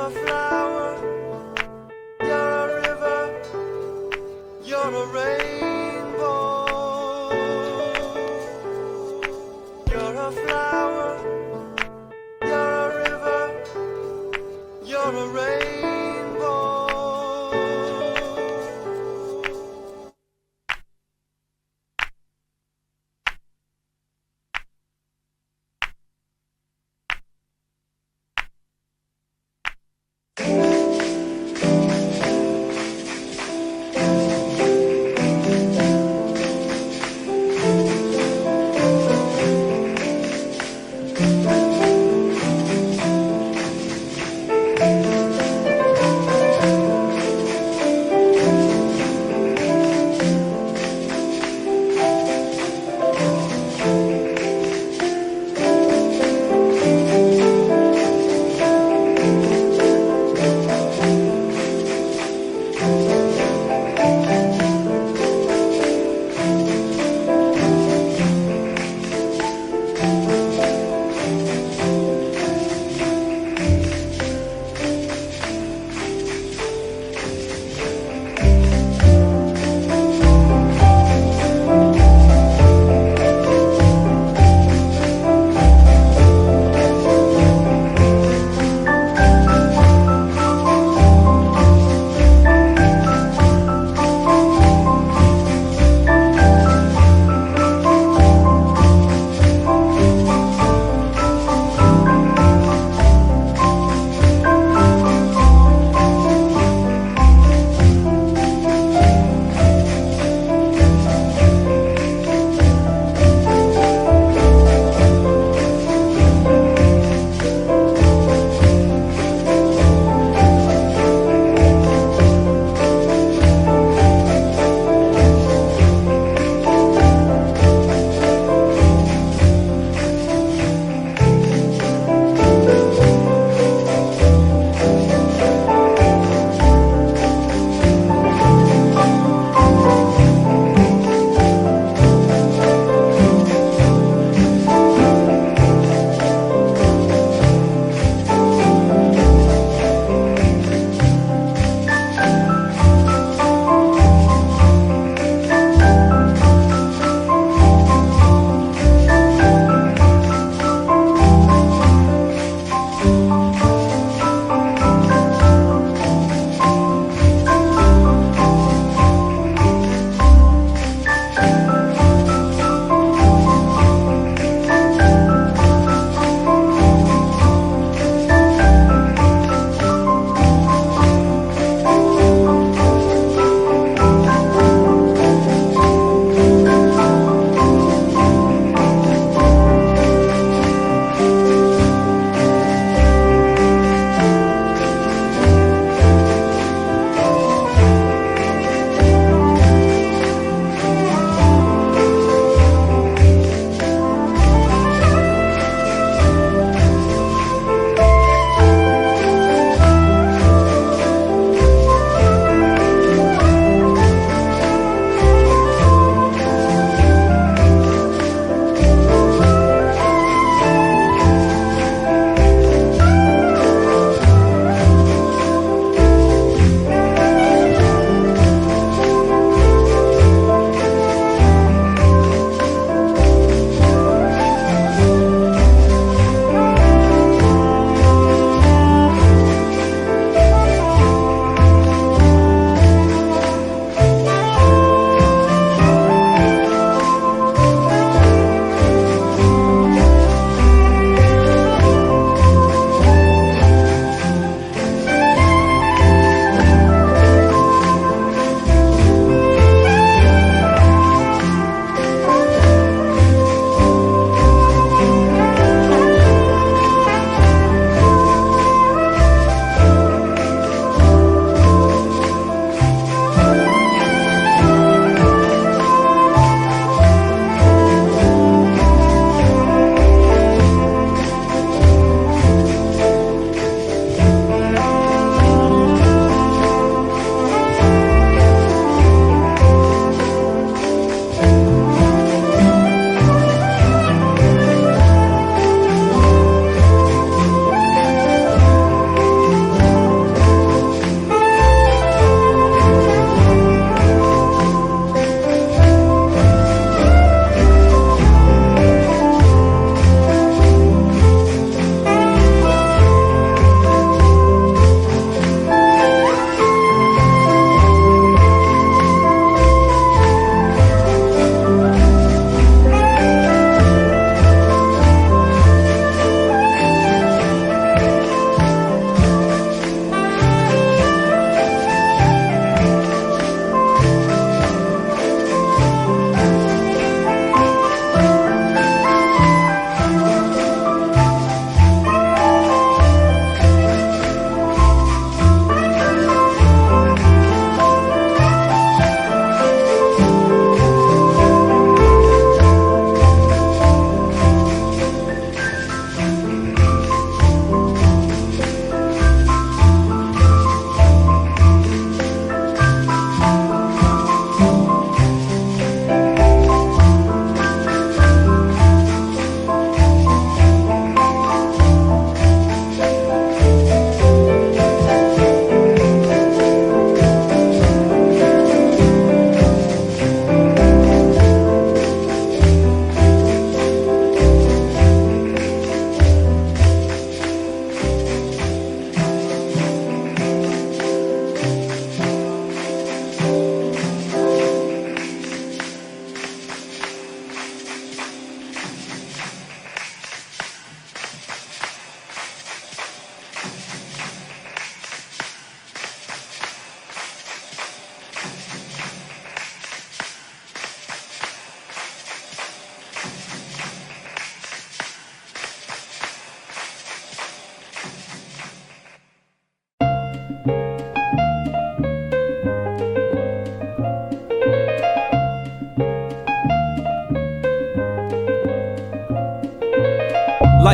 a flower, you're a river, you're a rainbow. You're a flower, you're a river, you're a rainbow.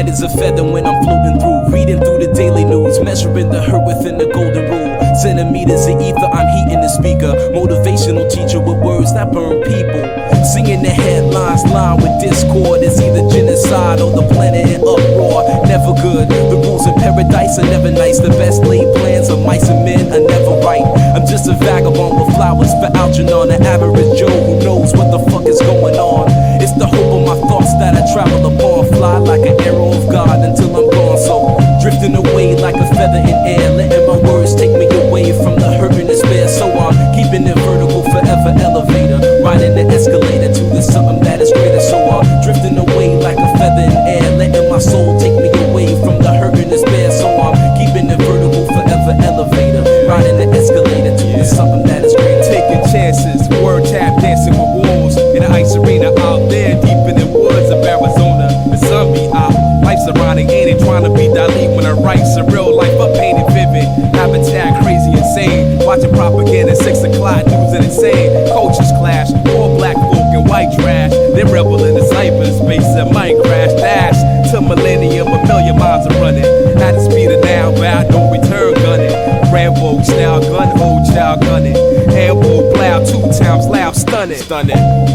Light as a feather when I'm floating through, reading through the daily news, measuring the hurt within the golden rule. Centimeters of ether, I'm heating the speaker. Motivational teacher with words that burn people. Singing the headlines, line with discord. It's either genocide or the planet in uproar. Never good, the rules in paradise are never nice. The best laid plans of mice and men are never right. I'm just a vagabond with flowers for Algernon, an average Joe who knows what the fuck is going on. It's the hope of my thoughts that I travel upon. Fly like an arrow of God until I'm gone. So drifting away like a feather in air, letting my words take me away from the hurt and despair. So I'm keeping it vertical, forever elevator, riding the escalator to the something that is greater. So I'm drifting away like a feather in air, letting my soul take me away from the hurt and despair. So I'm keeping it vertical, forever elevator, riding the escalator to the something that is greater. Taking chances, word tap dancing with wolves in an ice arena out there deep in the woods of Arizona. The sun be out, life's ironic, ain't it? Trying to be Dali when I write surreal life up painted vivid. Habitat crazy insane, watching propaganda 6 o'clock news and insane. Cultures clash, poor black folk and white trash. They rebel in the cyberspace and might crash. Dash to millennium, a million miles are running at the speed of now, bound no return gunning. Rambo style gun hold child gunning. Elbow plow 2 times loud stunning.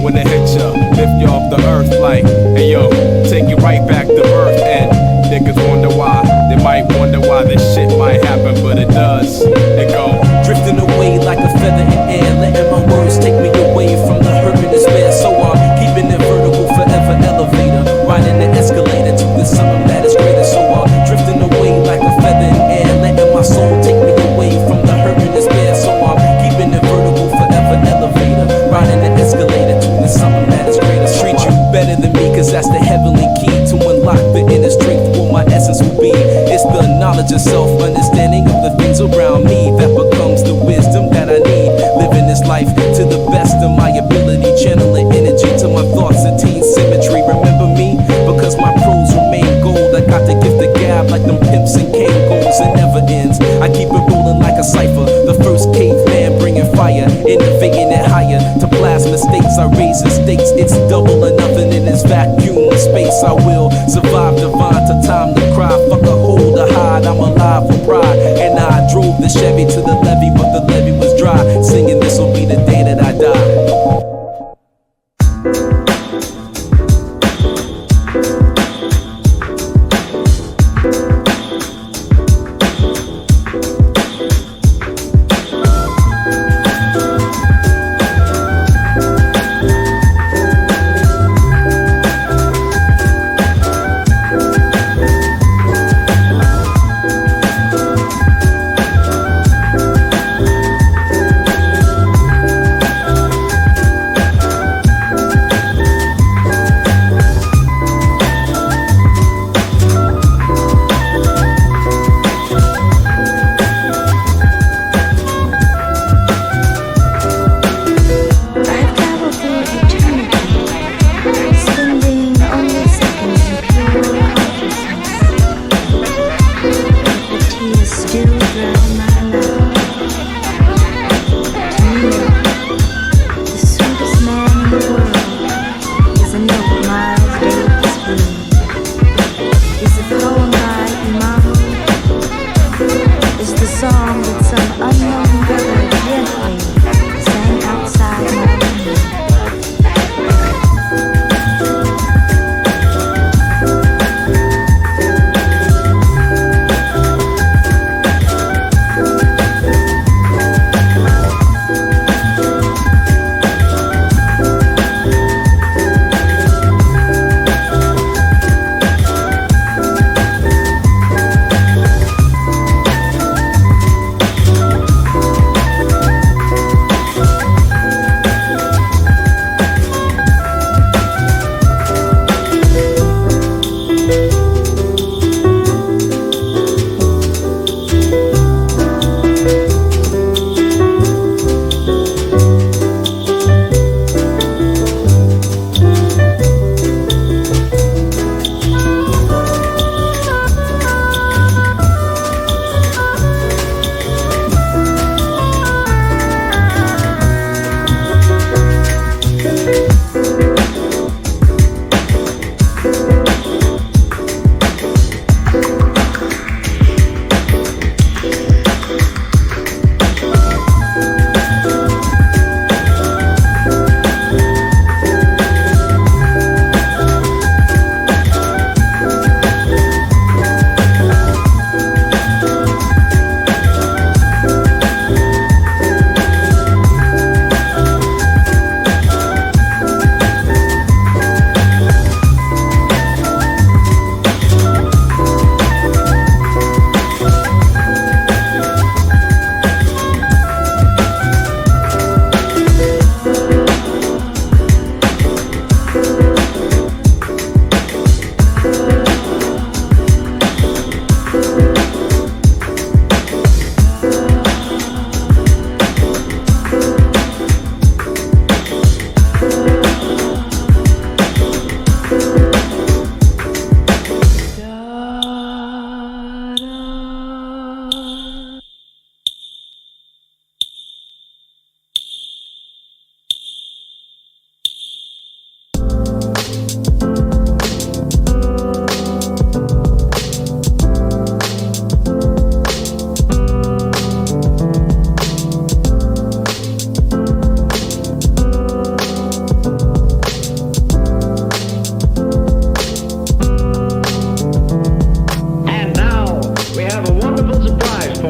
When it hit ya, lift you off the earth like, hey yo, take you right back to earth. And niggas wonder why, they might wonder why this shit might happen, but it does. It go drifting away like a feather in air, letting my words take me away from the hurt and despair. So I'm keeping it vertical, forever elevator, riding the escalator to the something that is greater. So I'm drifting away like a feather in air, letting my soul take me away from the hurt and despair. So I'm keeping it vertical, forever elevator, riding the escalator to the something that is greater. Treat you better than me, cause that's the heavenly key to unlock the inner strength. What my essence will be, it's the knowledge of self, understanding of the things around me that becomes the wisdom that I need. Living this life to the best of my ability, channeling energy to my thoughts, attain symmetry. Remember me, because my prose remain gold. I got the gift of gab like them pimps and cane goals. It never ends, I keep it rolling like a cipher. The first caveman bringing fire, innovating it higher. To plasma states, I raise the stakes. It's double or nothing in this vacuum of space. I will survive divine to time to cry. Fuck a hold or hide, I'm alive for pride. And I drove the Chevy to the levee, but the levee was dry. Singing this'll be the day that I die.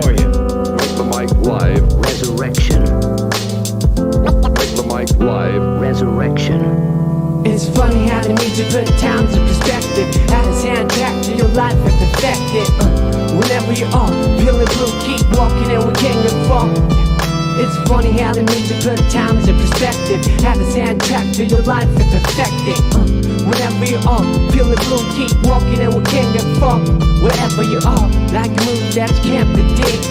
for you. Make the mic live. Resurrection. Make the mic live. Resurrection. It's funny how the music put times in perspective. How the soundtrack to your life and perfect it. Whenever you are feeling blue, keep walking and we can't get far. It's funny how the music put times in perspective. How the soundtrack to your life and perfect it. Whenever you are feeling blue, keep walking and we can't get far. Wherever you are, like a movie that you can't predict,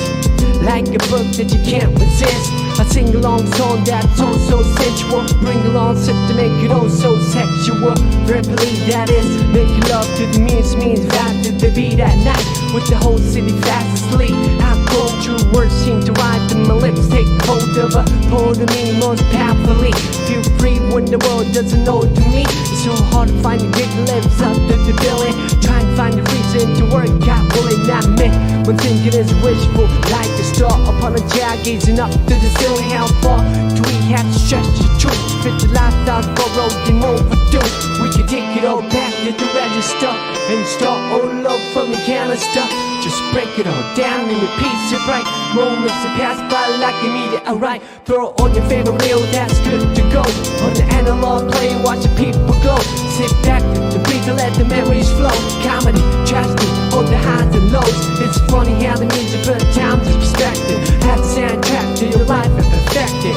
like a book that you can't resist. A sing-along song that's all so sensual. Bring along sip to make it all so sexual. Verbally that is, making love to the music means vibe to the beat at night. With the whole city fast asleep, how cold true words seem to ride to my lips. Take hold of a hold of me most powerfully. Feel free when the world doesn't know to me. It's so hard to find a gig that lives up to the billing. Try and find a reason to work out, will it not me? When thinking is wishful, like a star upon a jar, gazing up to the ceiling. How far do we have to stretch the truth? Fit the lifestyle borrowed and overdue. We can take it all back to the register and start all over from the canister. Just break it all down and repeat it right. Moments that pass by like a meteorite. Throw on your favorite reel, that's good to go. On the analog play, watch the people go. Sit back to breathe and let the memories flow. Comedy, tragedy, all the highs and lows. It's funny how the music put times in perspective. Have the soundtrack to your life and perfect it.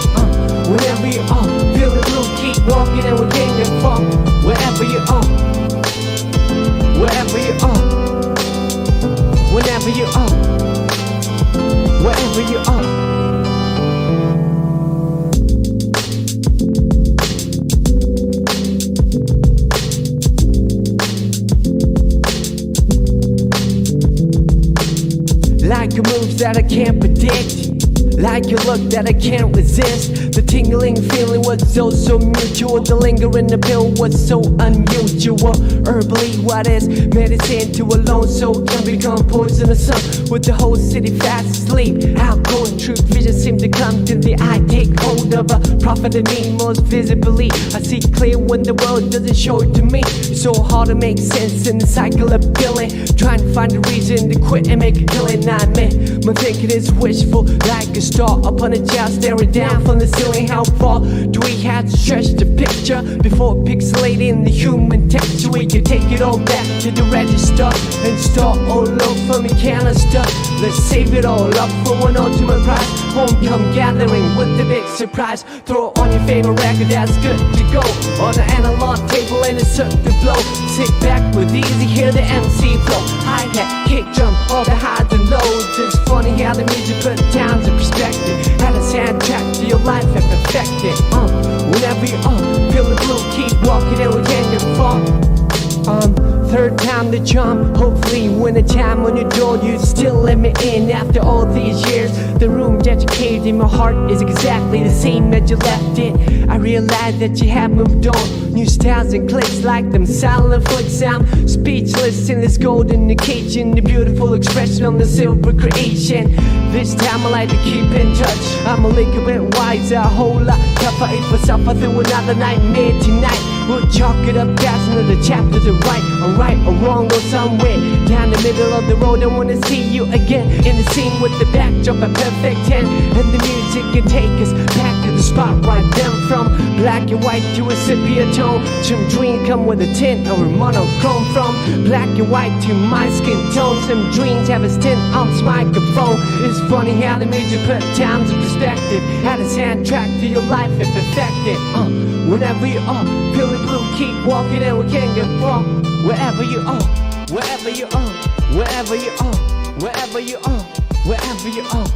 Whenever you are feeling blue, keep walking and we can't get far. Wherever you are, wherever you are. Whenever you are, wherever you are. Like a move that I can't predict, like a look that I can't resist. The tingling feeling was so mutual. The lingering appeal was so unusual. Herbally, what is medicine to a lone soul can become poisonous. With the whole city fast asleep, how cold truth vision seem to come to the eye. Take hold of a prophet in me most visibly. I see clear when the world doesn't show it to me. It's so hard to make sense in the cycle of billing. Trying to find a reason to quit and make a killing. Not me. My thinking is wishful, like a star upon a jar staring down from the ceiling. How far do we have to stretch the picture before pixelating the human texture? We can take it all back to the register and start all over from the canister. Let's save it all up for one ultimate prize. Homecoming gathering with the big surprise. Throw on your favorite record that's good to go. On the analog table and insert the blow. Sit back with easy, hear the MC flow. Hi-hat, kick drum, all the highs and lows. It's funny how the music put times in perspective. How the soundtrack to your life and perfect it. Whenever you feeling blue, keep walking and we can't get far. Third time the charm. Hopefully when the time on your door you still let me in after all these years. The room that you caved in, my heart is exactly the same as you left it. I realize that you have moved on. New styles and clicks like them silent flicks. I'm speechless in this golden occasion. The beautiful expression on the silver creation. This time I like to keep in touch. I'm a little bit wiser, a whole lot tougher. If I suffer through another nightmare tonight, we'll chalk it up, that's another chapter to write. Or right or wrong or somewhere down the middle of the road. I wanna see you again in the scene with the backdrop a perfect 10. And the music can take us back to the spot right then. From black and white to a sepia tone. Some dream come with a tint or a monochrome. From black and white to my skin tone. Some dreams have a stint on this microphone. It's funny how the music put times in perspective. How the soundtrack to your life and perfect it. Whenever you are feeling blue, keep walking and we can't get far. Wherever you are, wherever you are, wherever you are, wherever you are, wherever you are.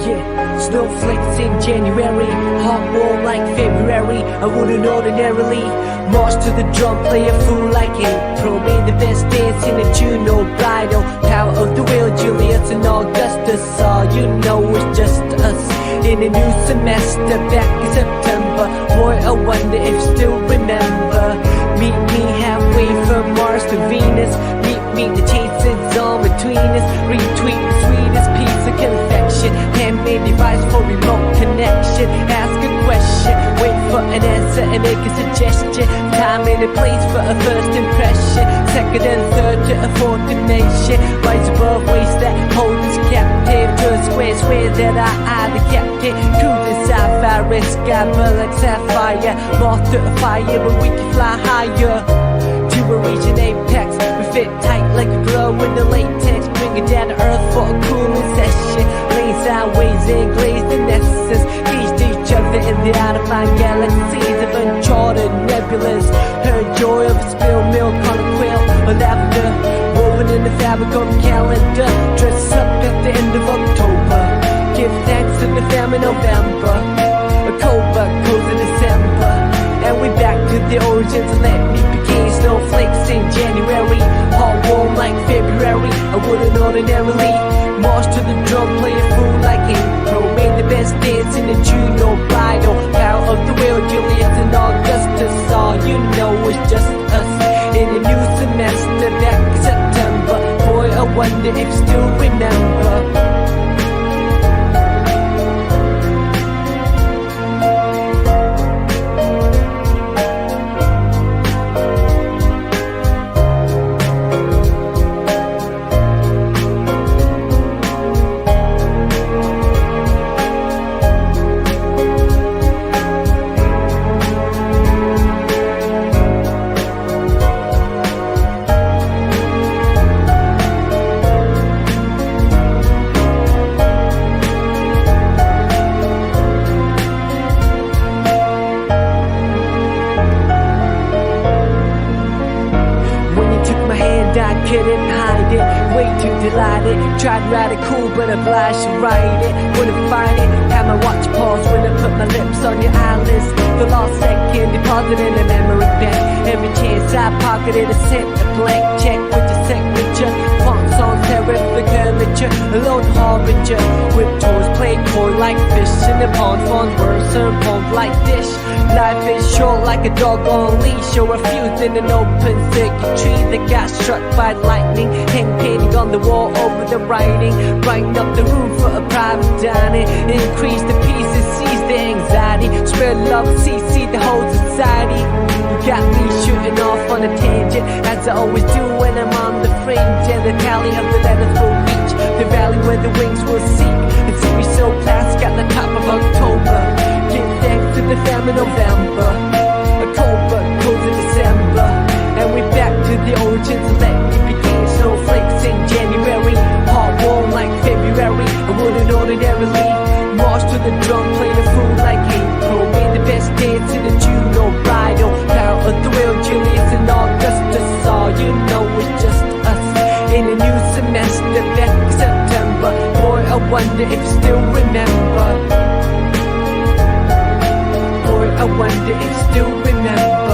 Yeah, snowflakes in January, hot warm like February. I wouldn't ordinarily march to the drum, play a fool like April. Made the best dance in a June or bridal. Power of the wheel, Julius and Augustus. All you know it's just us in a new semester back in September. Boy, I wonder if still remember. Meet me halfway from Mars to Venus. Meet me, the chases on between us. Retweet the sweetest piece of confection. Handmade device for remote connection. Ask a question, wait for an answer and make a suggestion. Time and a place for a first impression. Second and third to a fourth dimension. Rise above ways that hold us captive. To a square that I the captain. Cruising sci-fi, sky like sapphire. Moth to a fire, but we can fly higher. To a region apex, we fit tight like a glow in the latex. Bring it down to earth for a cooling session. Lane sideways and glazed in essence. Feast each other in the out-of-mind galaxies of uncharted nebulas. Heard joy of spilled milk on a quill or lavender. Woven in the fabric of a calendar. Dress up at the end of October. Give thanks to the famine November. A cobra goes in December. And we back to the origins. Let me begin. Snowflakes in January, hot warm like February. I wouldn't ordinarily march to the drum, play a fool like April. Made the best dance in the June or bridal. Power of the wheel, Julius and Augustus. All you know is just us in a new semester back in September. Boy, I wonder if still remember. Couldn't hide it, way too delighted. Tried radical, but obliged to write it. Wouldn't find it, had my watch pause when I put my lips on your eyelids. The lost second, deposited in a memory bank. Every chance I pocketed, I sent a blank check with your signature. Fonts on terrific curvature, a lone harbinger. With toys played coy like fish in the pond. Fond words served pond like dish. Life is short like a dog on leash, or a fuse in an open thicket tree that got struck by lightning. Hang painting on the wall over the writing. Brighten up the room for a private dining. Increase the pieces, seize the anxiety. Spread love, see the whole society. You got me shooting off on a tangent, as I always do when I'm on the fringe. And the tally of the letters will reach the valley where the wings will seek. The series so plastic at the top of October. Give thanks to the famine November. A cobra goes in December. And we back to the origins. Let me begin. Snowflakes in January, hot warm like February. I wouldn't ordinarily march to the drum, play a fool like April. Made the best dance in a June or bridal. Power of the wheel, Julius and Augustus. All you know is just us in a new semester back in September. Boy, I wonder if you still remember. Boy, I wonder if you still remember.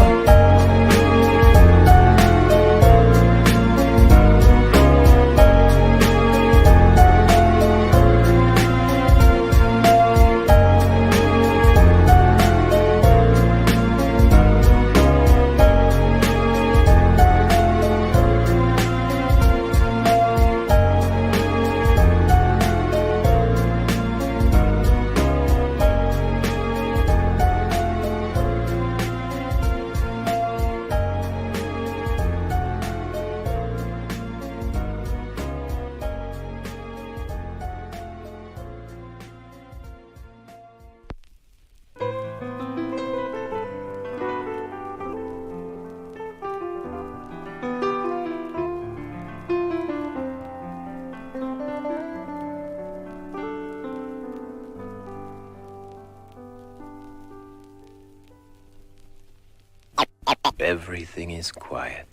Everything is quiet.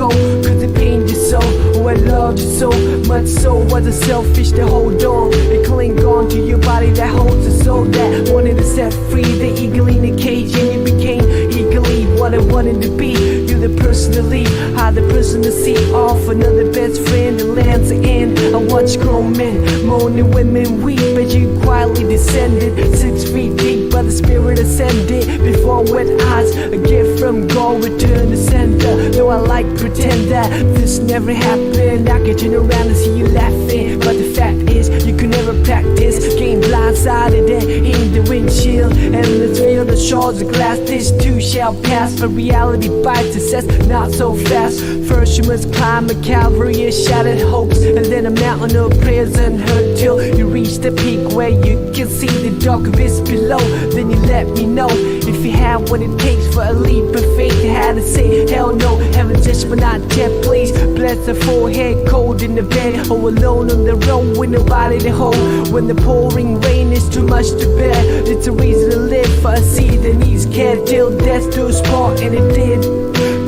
go, cause it pained you so. Oh, I loved you so much, so was it selfish to hold on and cling on to your body that holds a soul that wanted to set free the eagle in the cage, and you became eagerly what I wanted to be. You're the person to leave, I'm the person to see off another best friend that lands the end. I watch grown men moan and women weep as you quietly descended 6 feet deep, but the spirit ascended before wet eyes. A gift from God, return to sender. Though I like pretend that this never happened, I can turn around and see you laughing, but the fact is you could never practice. Getting blindsided and in the windshield, and let's feel the shards of glass. This too shall pass, but reality bites us not so fast. First you must climb a Calvary of shattered hopes, and then a mountain of prayers unheard, till you reach the peak where you can see the dark abyss below. Then you let me know if you have what it takes for a leap of faith. I had to say hell no, heaven just but not yet, please. Bless the forehead, cold in the bed, or alone on the road with nobody to hold. When the pouring rain is too much to bear, it's a reason to live for a seed that needs care, till death do us part, and it did.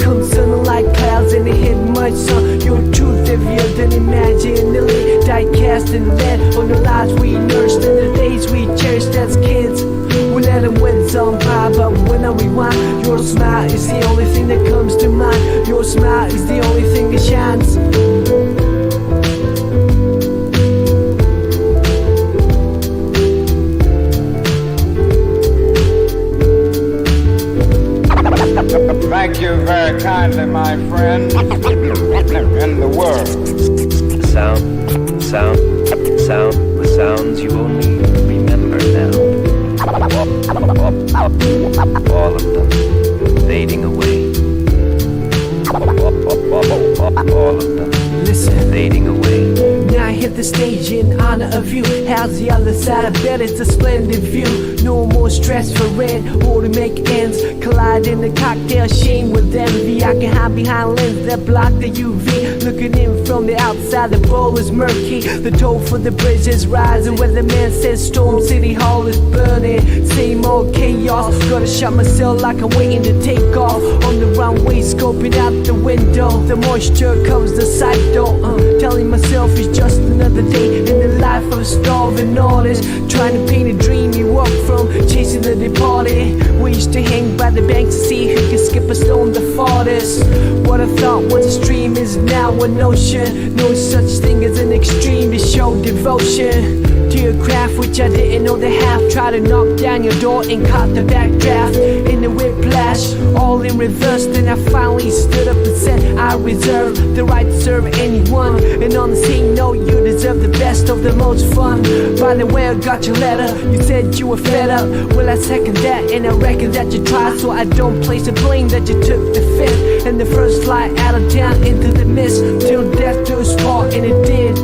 Come sun like clouds and it hit much sun. Your truth heavier than imaginary, die cast and lead on the lives we nursed and the days we cherished as kids. We let them win some by, but when I rewind, your smile is the only thing that comes to mind. Your smile is the only thing that shines. Thank you very kindly, my friend. In the world. The sounds you only remember now. All of them fading away. All of them Listen, fading away. now I hit the stage in honor of you. How's the other side? I bet it's a splendid view. No more stress for rent or to make ends. Collide in the cocktail sheen with envy. I can hide behind lenses that block the UV. Looking in from the outside, the bowl is murky. The toll for the bridge is rising. Where the man says Storm City Hall is burning. Same old chaos. Gotta shut myself like I'm waiting to take off. On the runway, scoping out the window. The moisture covers the sight though. Telling myself it's just another day in the life of a starving artist. Trying to paint a dream you walk from, chasing the departed. We used to hang by the bank to see who could skip a stone the farthest. What I thought was a stream is now a notion. No such thing as an extreme to show devotion to your craft, which I didn't know they have. Try to knock down your door and caught the backdraft in the whiplash, all in reverse. Then I finally stood up and said I reserve the right to serve anyone. And on the same note, you deserve the best of the most fun. By the way, I got your letter. You said you were fed up. Well, I second that, and I reckon that you tried, so I don't place the blame that you took the fifth and the first flight out of town into the mist, till death do us part, and it did.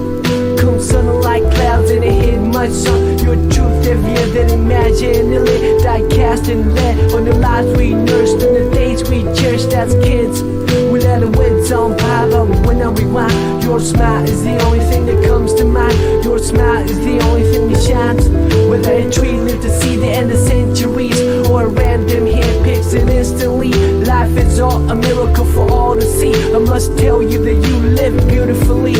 Come sun like clouds and it hit much sun. Your truth heavier than imaginary, die cast and lead on the lives we nursed and the days we cherished as kids. We let the winds on by, but when I rewind, your smile is the only thing that comes to mind. Your smile is the only thing that shines. Whether a tree lived to see the end of centuries, or a random hair picks it instantly, life is all a miracle for all to see. I must tell you that you live beautifully.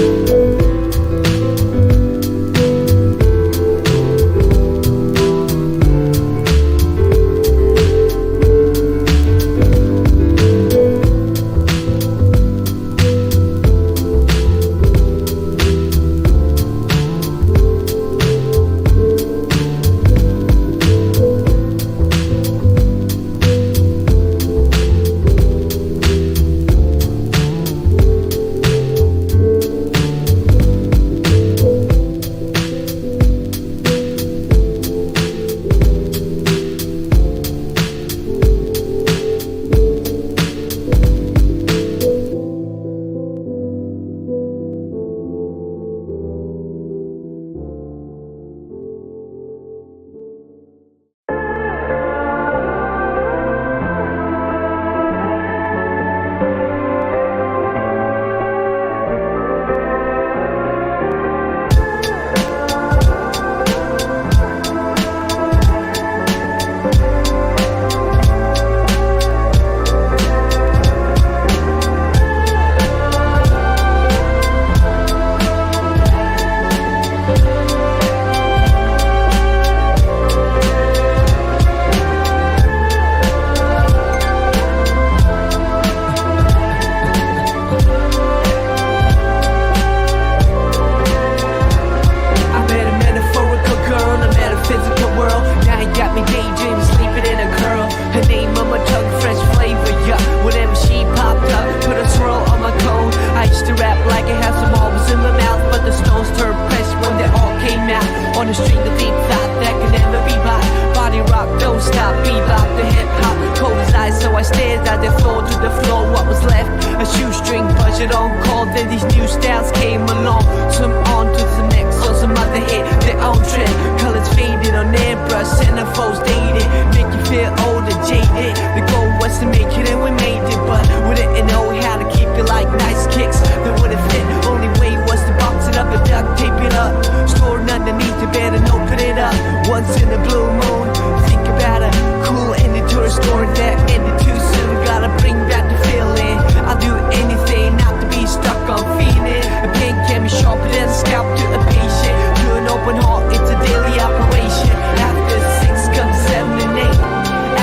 a string of deep thought that can never be bought. Body rock, don't stop, bebop, the hip hop. Cold as ice, so I stared at the floor to the floor. What was left? A shoestring budget on call. Then these new styles came along. Some on to the next, or some other hit their own trend. Colors faded on airbrush, centerfolds dated. Make you feel old and jaded. The goal was to make it and we made it, but we didn't know how to keep it like nice kicks that wouldn't fit. Only way was to box it up and duct tape it up. Stored underneath the bed and open it up. Once in a blue moon, think about a cool ending to a story that ended too soon. Gotta bring back the feeling. I'll do anything not to be stuck on feeling. A pen can be sharper than a scalp to a patient. To an open heart, it's a daily operation. After 6 comes 7 and 8.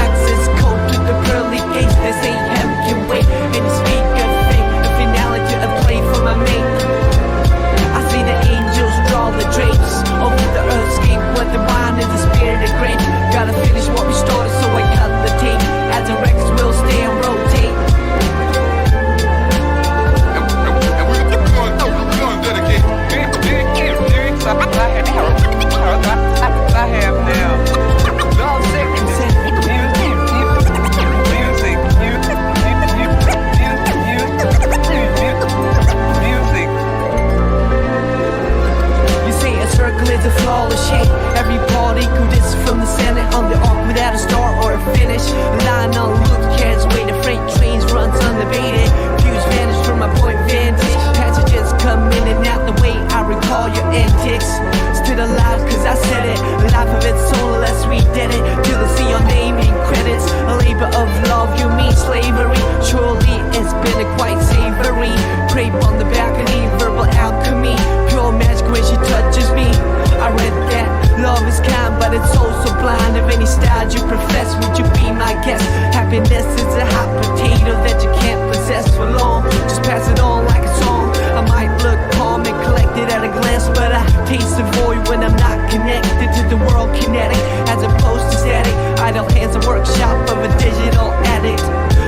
Access code to the pearly gates. They say heaven can wait. And the speak of fate, the finale to a play for my mate. I see the angels draw the drapes over the earthscape where the mind is the spirit of grace. Gotta finish what we started, so I cut the tape. As the records will stay and rotate. I have now. Love, sex, music. You say a circle is a flawless shape. Every part equal this from the center on the arc without a start or a finish. Line on loop, carries way the freight trains runs unabated. Views vanish from my point vantage. Passages come in and out the way I recall your antics. Still alive cause I said it. Life of its soul unless we did it. Till I see your name in credits. A labor of love, you mean slavery. Surely it's been a quite savory. Crepe on the balcony, verbal alchemy. Pure magic when she touches me. I read that love is kind but it's also blind. Of any style you profess, would you be my guest? Happiness is a hot potato that you can't possess for long. Just pass it on like a song. I might look calm and collected at a glance, but I taste the void when I'm not connected to the world kinetic as opposed to static. Idle hands, a workshop of a digital addict.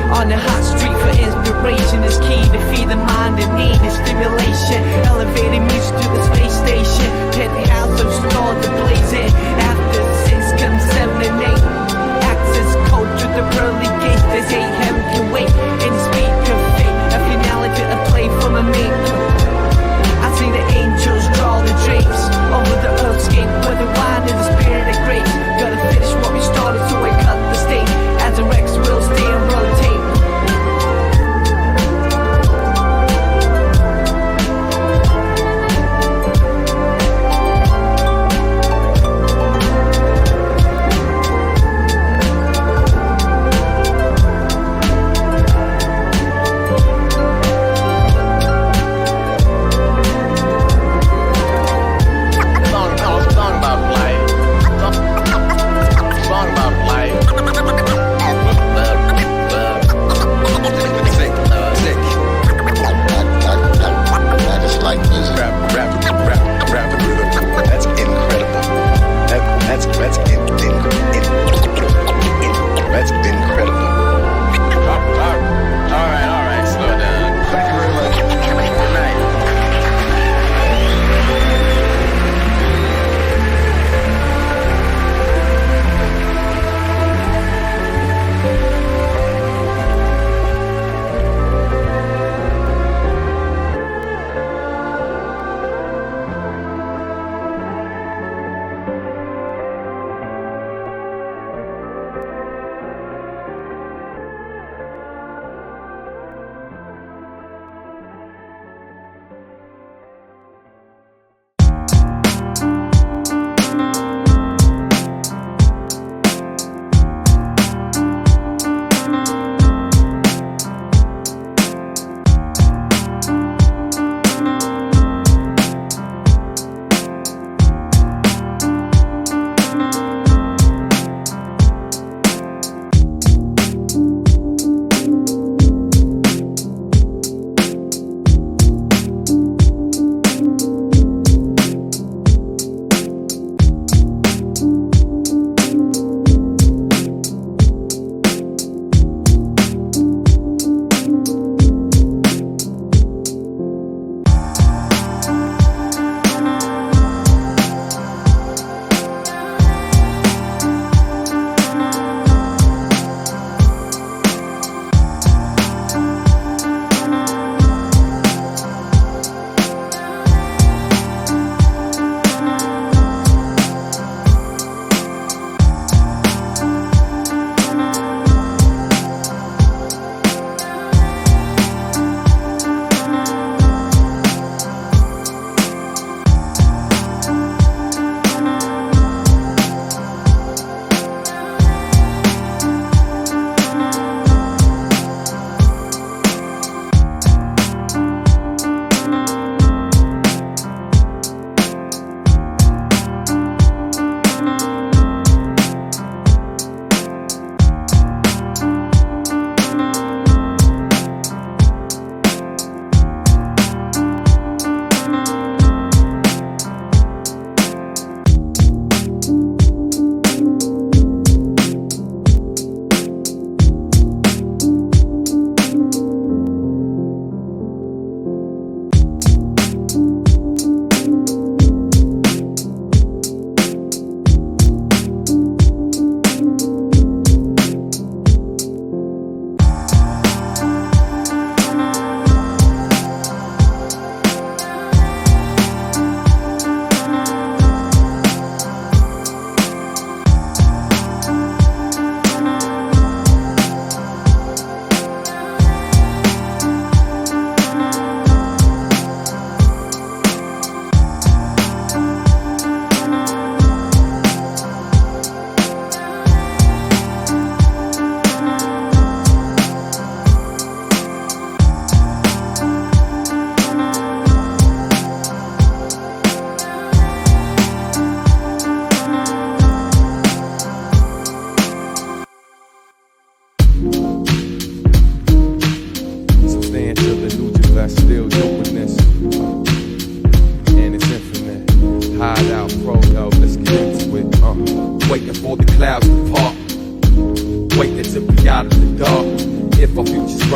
On the hot street for inspiration is key to feed the mind in need of stimulation. Elevated music to the space station. Penthouse of stars to blaze it. After 6 comes 7 and 8. Access code to the pearly gates. They say heaven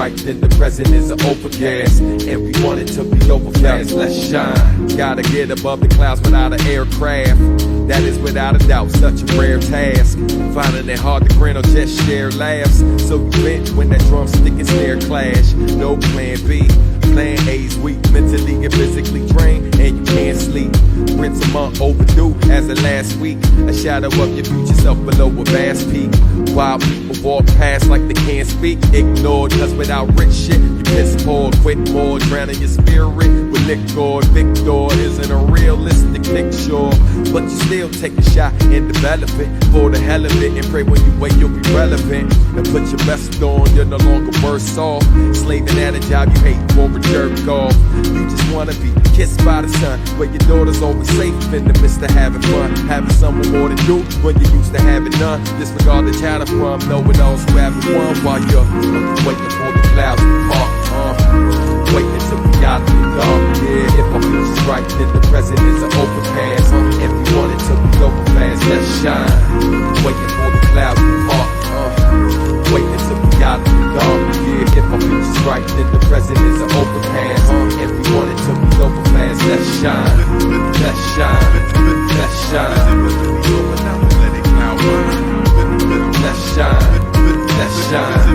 right, then the present is an overcast. And we want it to be over fast, let's shine. Gotta get above the clouds without an aircraft. That is without a doubt such a rare task. Finding it hard to grin or just share laughs. So you bench when that drumstick and snare clash. No plan B, plan A's weak. Mentally and physically drained and you can't sleep. Rinse a month overdue as of last week. A shadow of your future self below a vast peak. While people walk past like they can't speak. Ignored cause without rich shit you piss poor. Quit more, drowning your spirit with liquor. Victor isn't a realistic picture, but you still take a shot and develop it for the hell of it. And pray when you wait you'll be relevant. And put your best on, you're no longer worse off. Slaving at a job you hate for a jerk off. You just wanna be kissed by the sun, where your daughter's always safe in the midst of having fun. Having someone more to do when you used to having none. Disregard the chatter from knowing those who haven't won while you're waiting for the clouds to part. Waiting till we out of the dark. Yeah, if our future's right, then the present is an overpass. If we want it to be over fast, let's shine. Waiting for the clouds to part. Waiting till we out of the dark. Yeah, if our future's right, then the present is an overpass. If we want it to be over fast, let's shine. Let's shine. Let's shine. Let's shine. Let's shine.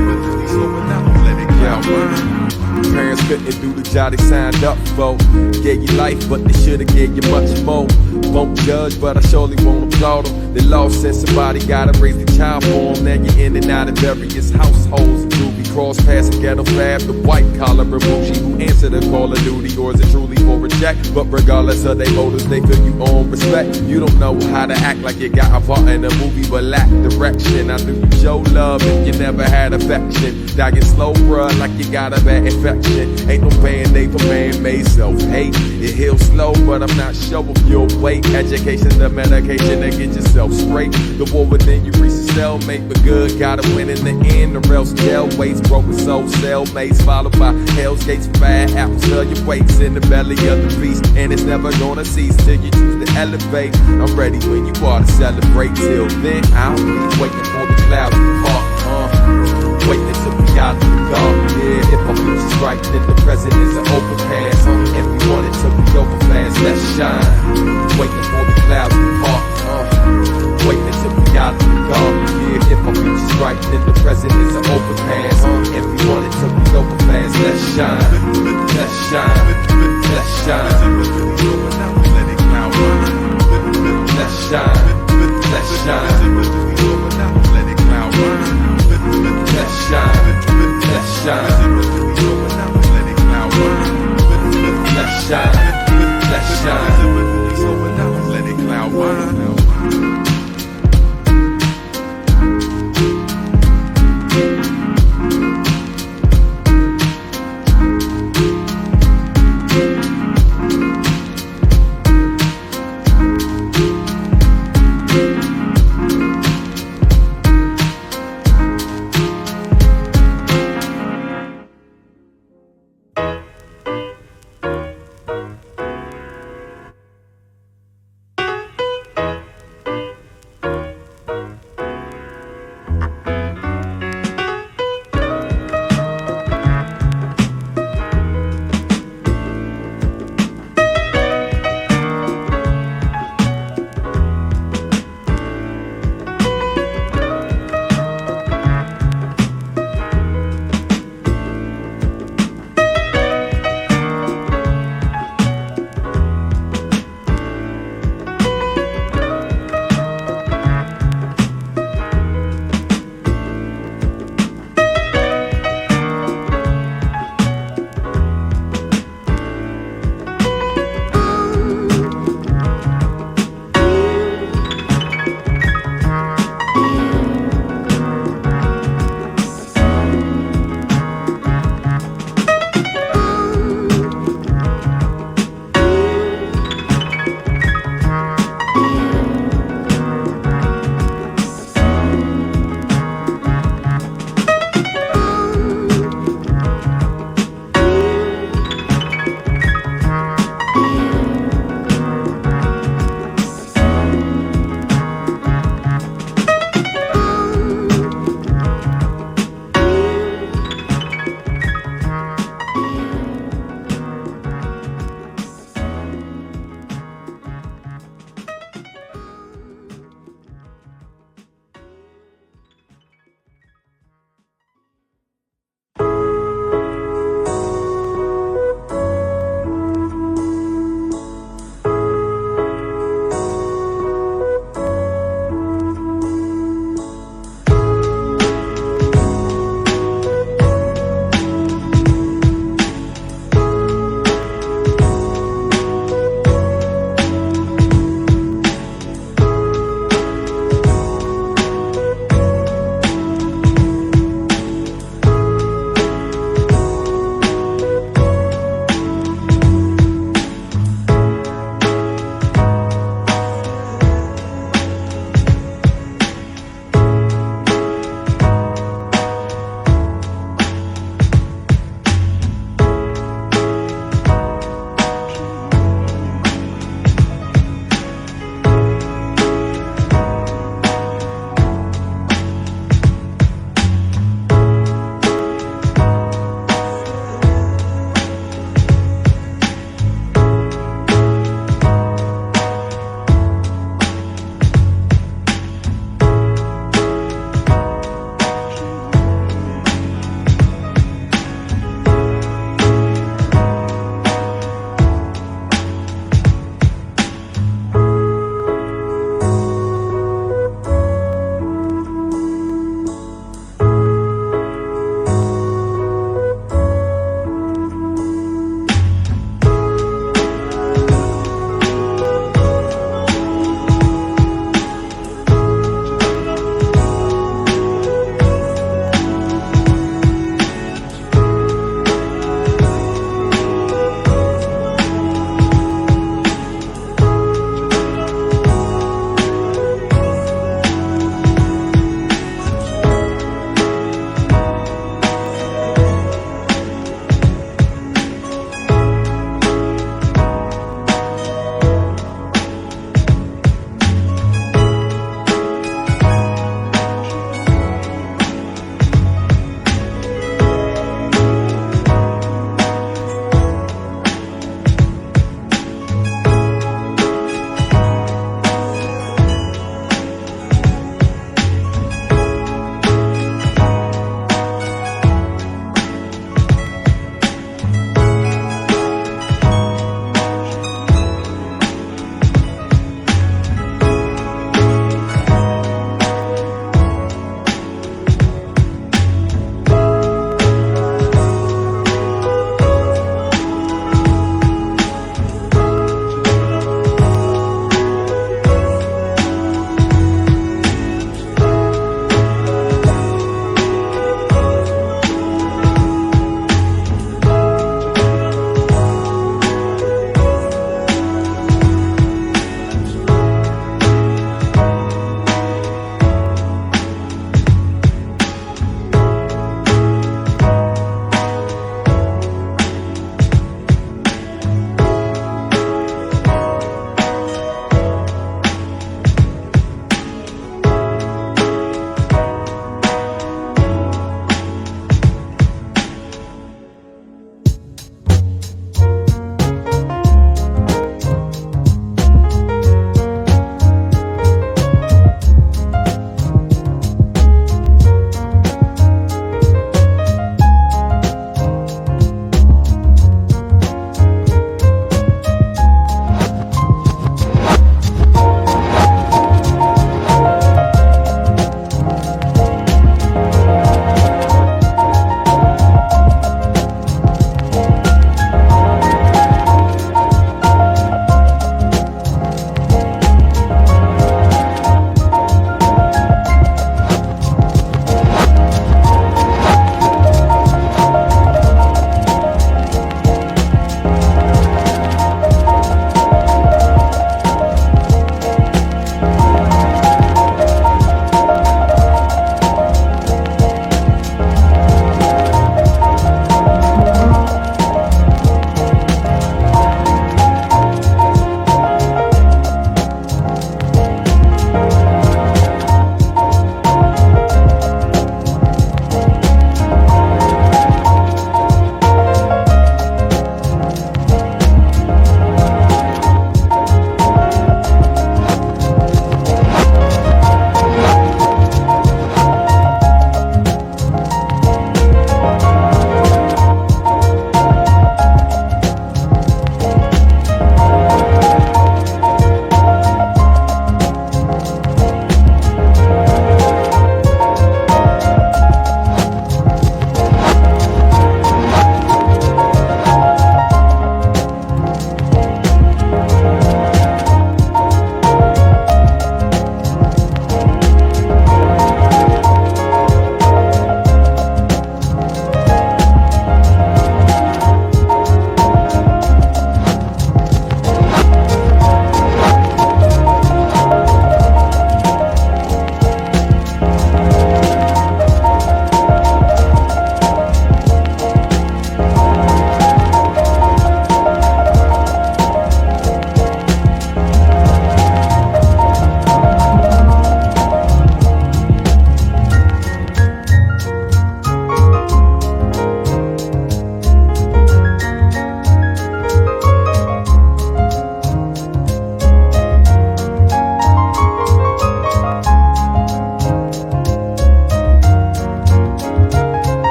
Parents couldn't do the job they signed up for. Gave you life, but they should've gave you much more. Won't judge, but I surely won't applaud them. They lost since somebody gotta raise the child for them. Now you're in and out of various households. Juvie cross passing ghetto fab, the white collar and bougie who answer the call of duty. Or is it truly for a check? But regardless of their motives, they feel you own respect. You don't know how to act like you got a part in a movie, but lack direction. I knew you show love if you never had affection. Dying slow, bruh, like you got a bad infection. Ain't no band-aid for man-made self-hate. It heals slow, but I'm not sure if you'll wait. Education, the medication to get yourself straight. The war within you reach a cellmate, but good gotta win in the end, or else jail waits. Broken soul cellmates, followed by hell's gates. Bad apples, tell your weights in the belly of the beast, and it's never gonna cease till you choose to elevate. I'm ready when you are to celebrate. Till then, I'll be waiting for the clouds to part. Waiting till we out of the dark. Yeah, if our future's right, then the present is an overpass.